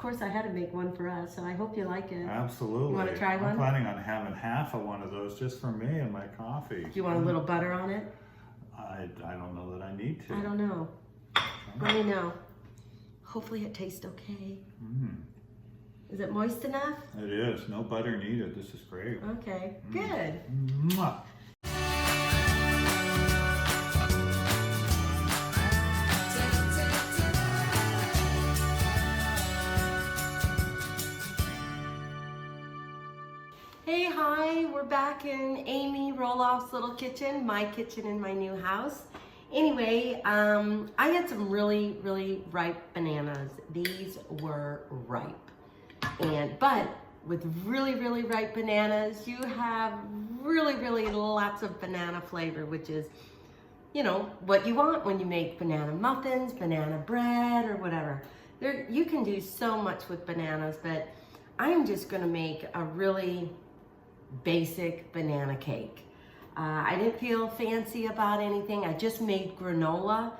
course I had to make one for us, so I hope you like it. Absolutely. You want to try one? I'm planning on having half of one of those just for me and my coffee. Do you want a little butter on it? I don't know that I need to. I don't know. Let me know. Hopefully it tastes okay. Is it moist enough? It is. No butter needed. This is great. Okay, good. Mwah. Hey, hi, we're back in Amy Roloff's little kitchen, my kitchen in my new house. Anyway, I had some really, really ripe bananas. These were ripe. But with really, really ripe bananas, you have really, really lots of banana flavor, which is, you know, what you want when you make banana muffins, banana bread, or whatever. You can do so much with bananas, but I'm just gonna make a really basic banana cake. I didn't feel fancy about anything. I just made granola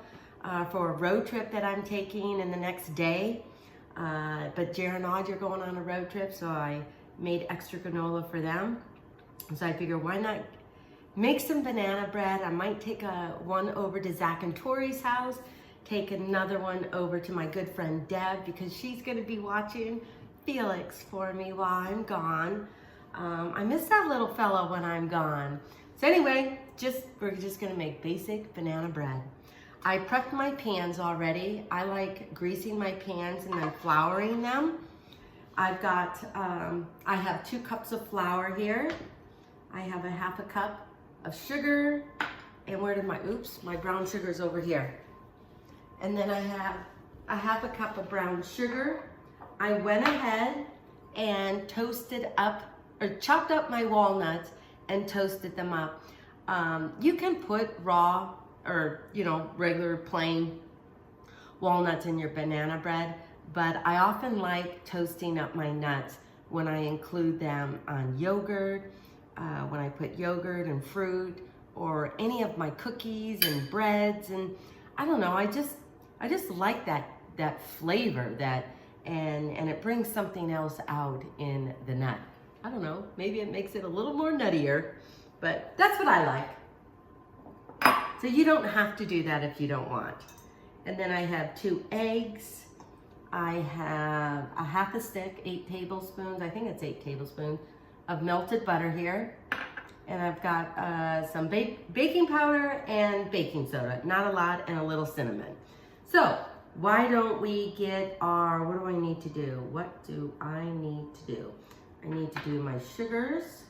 for a road trip that I'm taking in the next day. But Jared and Audrey are going on a road trip, so I made extra granola for them. So I figured, why not make some banana bread? I might take one over to Zach and Tori's house, take another one over to my good friend Deb, because she's gonna be watching Felix for me while I'm gone. I miss that little fella when I'm gone. So anyway, we're just gonna make basic banana bread. I prepped my pans already. I like greasing my pans and then flouring them. I've got, I have 2 cups of flour here. I have a half a cup of sugar. And where did my brown sugar's over here. And then I have a half a cup of brown sugar. I went ahead and chopped up my walnuts and toasted them up. You can put raw or, you know, regular plain walnuts in your banana bread, but I often like toasting up my nuts when I include them on yogurt, when I put yogurt and fruit, or any of my cookies and breads. And I don't know, I just like that flavor, and it brings something else out in the nut. I don't know, maybe it makes it a little more nuttier, but that's what I like. So you don't have to do that if you don't want. And then I have 2 eggs. I have a half a stick, 8 tablespoons, I think it's 8 tablespoons of melted butter here. And I've got some baking powder and baking soda, not a lot, and a little cinnamon. So why don't we get what do I need to do? What do I need to do? I need to do my sugars.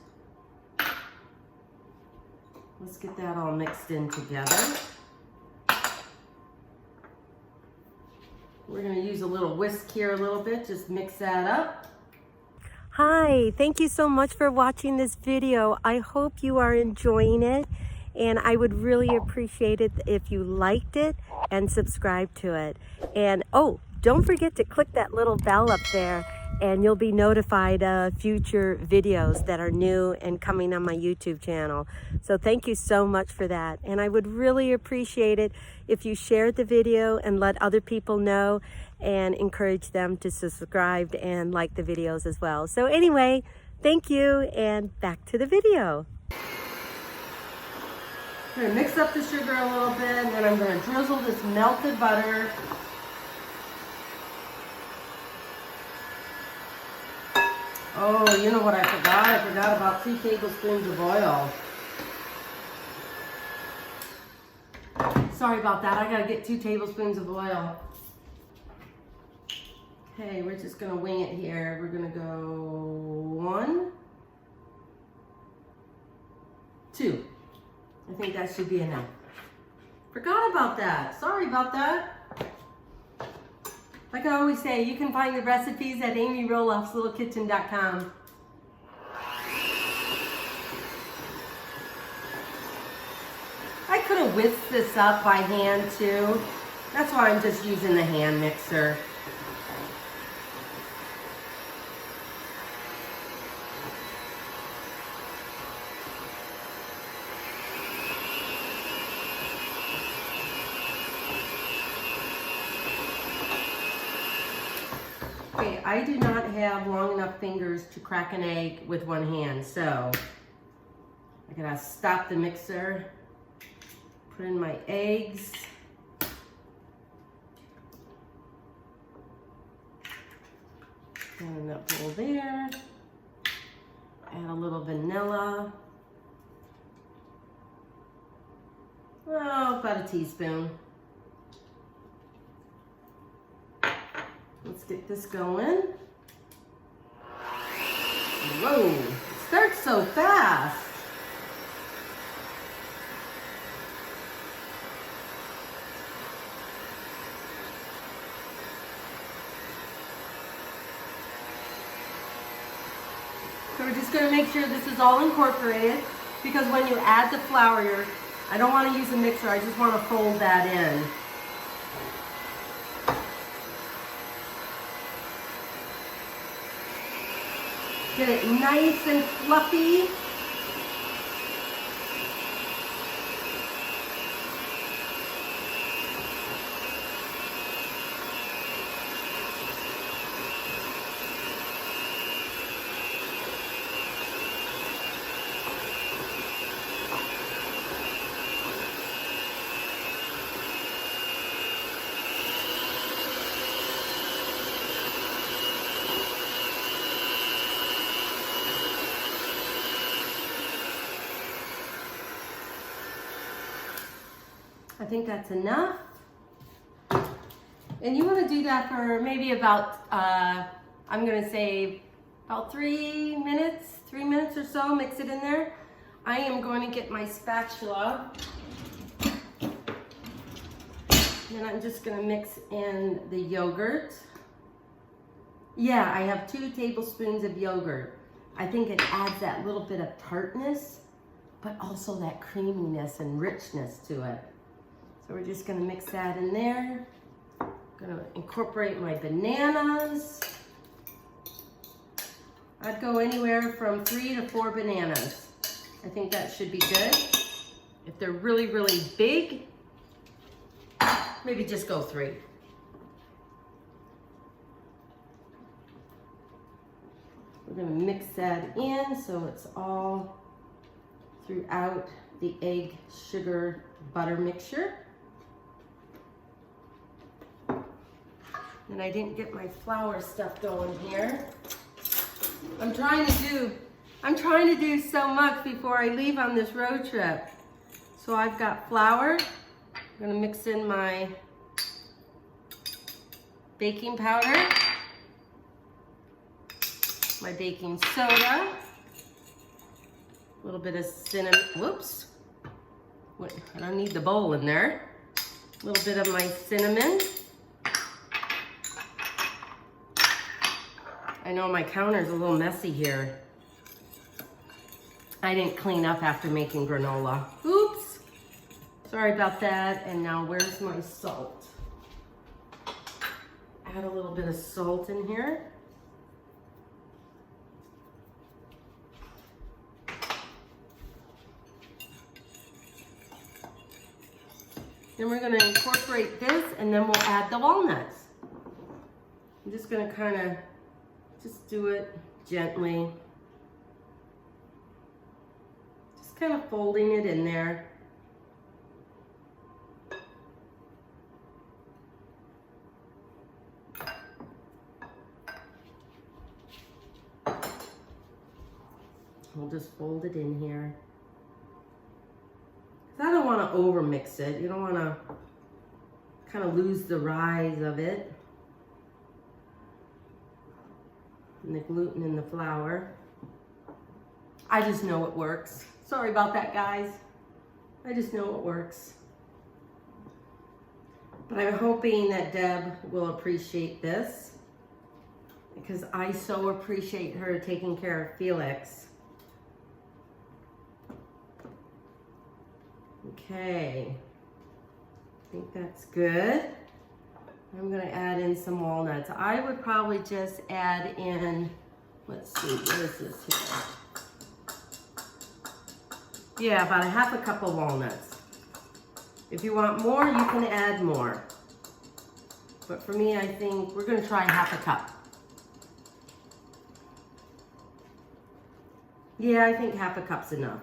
Let's get that all mixed in together. We're gonna use a little whisk here a little bit, just mix that up. Hi, thank you so much for watching this video. I hope you are enjoying it, and I would really appreciate it if you liked it and subscribed to it. And oh, don't forget to click that little bell up there, and you'll be notified of future videos that are new and coming on my YouTube channel. So thank you so much for that. And I would really appreciate it if you shared the video and let other people know, and encourage them to subscribe and like the videos as well. So anyway, thank you, and back to the video. I'm gonna mix up the sugar a little bit, and then I'm gonna drizzle this melted butter. Oh, you know what I forgot? I forgot about 2 tablespoons of oil. Sorry about that. I gotta get 2 tablespoons of oil. Okay, we're just gonna wing it here. We're gonna go 1, 2. I think that should be enough. Forgot about that. Sorry about that. Like I always say, you can find the recipes at amyroloffslittlekitchen.com. I could have whisked this up by hand too. That's why I'm just using the hand mixer. Okay, I do not have long enough fingers to crack an egg with one hand, so I gotta stop the mixer, put in my eggs. And that bowl there. Add a little vanilla. Oh, about a teaspoon. Let's get this going. Whoa, it starts so fast. So we're just going to make sure this is all incorporated, because when you add the flour, I don't want to use a mixer, I just want to fold that in. Get it nice and fluffy. I think that's enough. And you want to do that for maybe about, I'm going to say about 3 minutes or so, mix it in there. I am going to get my spatula. And I'm just going to mix in the yogurt. Yeah, I have 2 tablespoons of yogurt. I think it adds that little bit of tartness, but also that creaminess and richness to it. So we're just gonna mix that in there. Gonna incorporate my bananas. I'd go anywhere from 3 to 4 bananas. I think that should be good. If they're really, really big, maybe just go 3. We're gonna mix that in so it's all throughout the egg, sugar, butter mixture. And I didn't get my flour stuff going here. I'm trying to do so much before I leave on this road trip. So I've got flour. I'm gonna mix in my baking powder, my baking soda, a little bit of cinnamon, whoops. I don't need the bowl in there. A little bit of my cinnamon. I know my counter's a little messy here. I didn't clean up after making granola. Oops. Sorry about that. And now where's my salt? Add a little bit of salt in here. Then we're gonna incorporate this and then we'll add the walnuts. I'm just gonna kind of just do it gently. Just kind of folding it in there. We'll just fold it in here. I don't want to over mix it. You don't want to kind of lose the rise of it. And the gluten in the flour. I just know it works. Sorry about that, guys. I just know it works. But I'm hoping that Deb will appreciate this, because I so appreciate her taking care of Felix. Okay, I think that's good. I'm gonna add in some walnuts. I would probably just add in, let's see, what is this here? Yeah, about a half a cup of walnuts. If you want more, you can add more. But for me, I think we're gonna try half a cup. Yeah, I think half a cup's enough.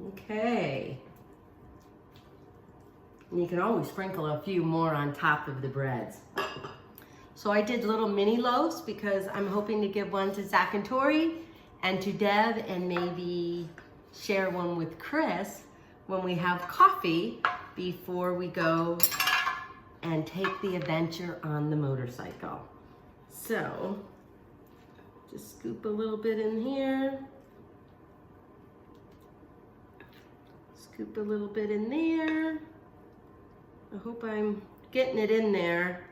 Okay. And you can always sprinkle a few more on top of the breads. So I did little mini loaves because I'm hoping to give one to Zach and Tori and to Deb, and maybe share one with Chris when we have coffee before we go and take the adventure on the motorcycle. So just scoop a little bit in here. Scoop a little bit in there. I hope I'm getting it in there.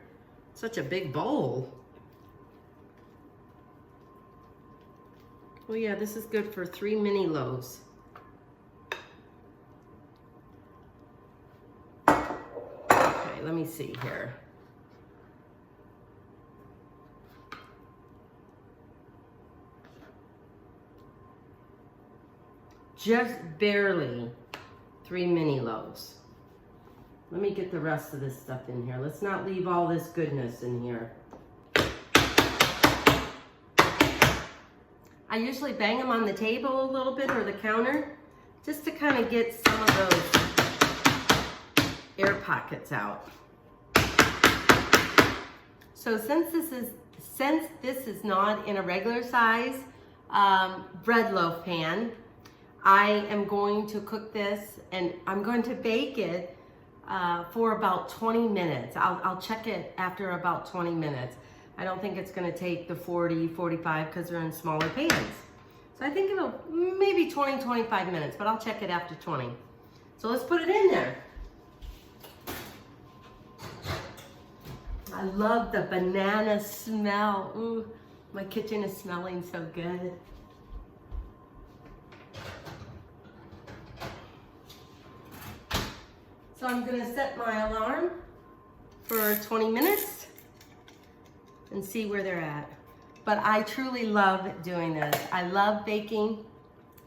Such a big bowl. Oh yeah, this is good for 3 mini loaves. Okay, let me see here. Just barely 3 mini loaves. Let me get the rest of this stuff in here. Let's not leave all this goodness in here. I usually bang them on the table a little bit or the counter just to kind of get some of those air pockets out. So since this is not in a regular size bread loaf pan, I am going to cook this and I'm going to bake it for about 20 minutes. I'll check it after about 20 minutes. I don't think it's gonna take the 40, 45 because they're in smaller pans. So I think it'll maybe 20, 25 minutes, but I'll check it after 20. So let's put it in there. I love the banana smell. Ooh, my kitchen is smelling so good. So I'm gonna set my alarm for 20 minutes and see where they're at. But I truly love doing this. I love baking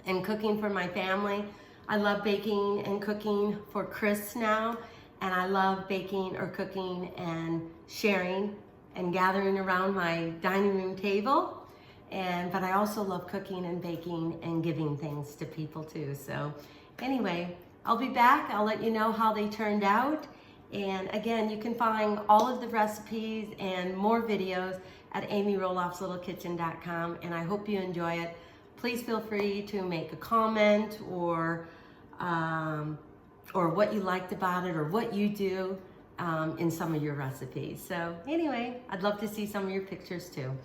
and cooking for my family. I love baking and cooking for Chris now. And I love baking or cooking and sharing and gathering around my dining room table. But I also love cooking and baking and giving things to people too. So anyway, I'll be back. I'll let you know how they turned out. And again, you can find all of the recipes and more videos at amyroloffslittlekitchen.com. And I hope you enjoy it. Please feel free to make a comment or what you liked about it or what you do in some of your recipes. So anyway, I'd love to see some of your pictures too.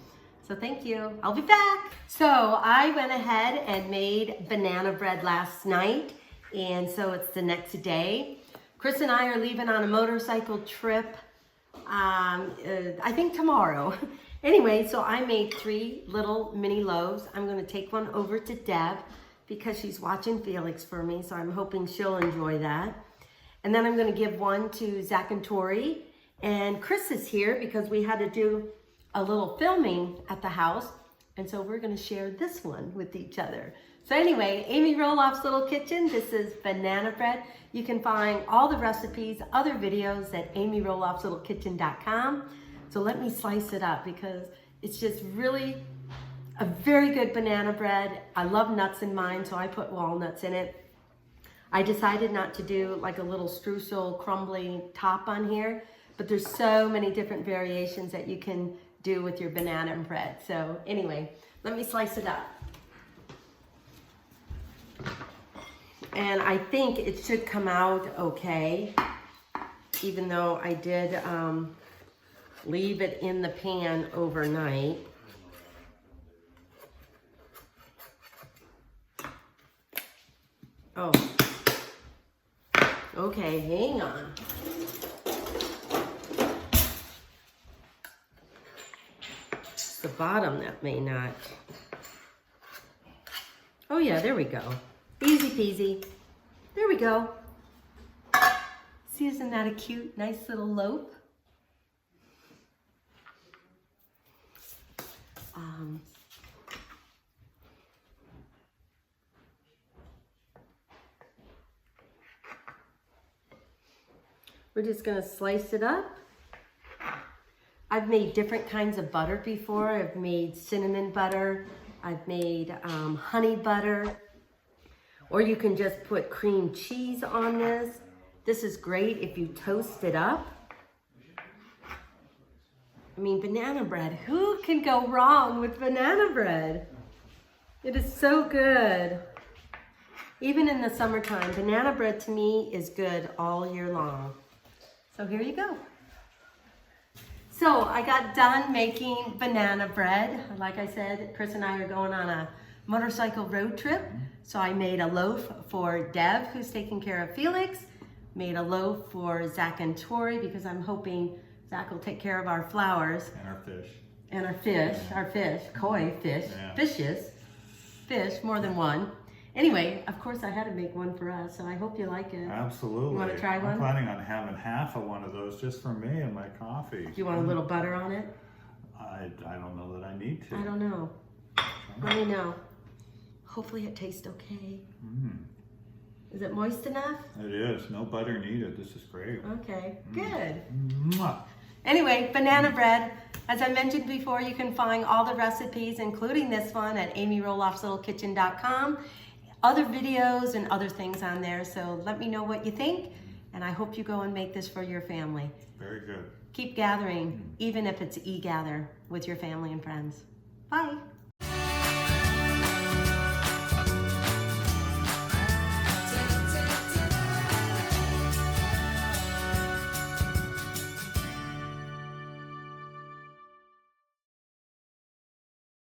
So thank you. I'll be back. So I went ahead and made banana bread last night. And so it's the next day. Chris and I are leaving on a motorcycle trip, I think tomorrow. Anyway, so I made 3 little mini loaves. I'm gonna take one over to Deb because she's watching Felix for me, so I'm hoping she'll enjoy that. And then I'm gonna give one to Zach and Tori. And Chris is here because we had to do a little filming at the house. And so we're gonna share this one with each other. So anyway, Amy Roloff's Little Kitchen, this is banana bread. You can find all the recipes, other videos at amyroloffslittlekitchen.com. So let me slice it up because it's just really a very good banana bread. I love nuts in mine, so I put walnuts in it. I decided not to do like a little streusel crumbly top on here, but there's so many different variations that you can do with your banana bread. So anyway, let me slice it up. And I think it should come out okay, even though I did leave it in the pan overnight. Oh, okay, hang on. It's the bottom that may not. Oh yeah, there we go. Easy peasy. There we go. See, isn't that a cute, nice little loaf? We're just gonna slice it up. I've made different kinds of butter before. I've made cinnamon butter. I've made honey butter, or you can just put cream cheese on this. This is great if you toast it up. I mean, banana bread, who can go wrong with banana bread? It is so good. Even in the summertime, banana bread to me is good all year long. So here you go. So I got done making banana bread. Like I said, Chris and I are going on a motorcycle road trip. So I made a loaf for Deb, who's taking care of Felix. Made a loaf for Zach and Tori because I'm hoping Zach will take care of our flowers. And our fish. And our fish, koi fish, fish, more than one. Anyway, of course I had to make one for us, so I hope you like it. Absolutely. You want to try one? I'm planning on having half of one of those just for me and my coffee. Do you want a little butter on it? I don't know that I need to. I don't know. Let me know. Hopefully it tastes okay. Is it moist enough? It is. No butter needed. This is great. Okay, good. Mwah. Anyway, banana bread. As I mentioned before, you can find all the recipes, including this one, at amyroloffslittlekitchen.com. Other videos and other things on there. So let me know what you think, and I hope you go and make this for your family. Very good. Keep gathering, even if it's e-gather with your family and friends. Bye.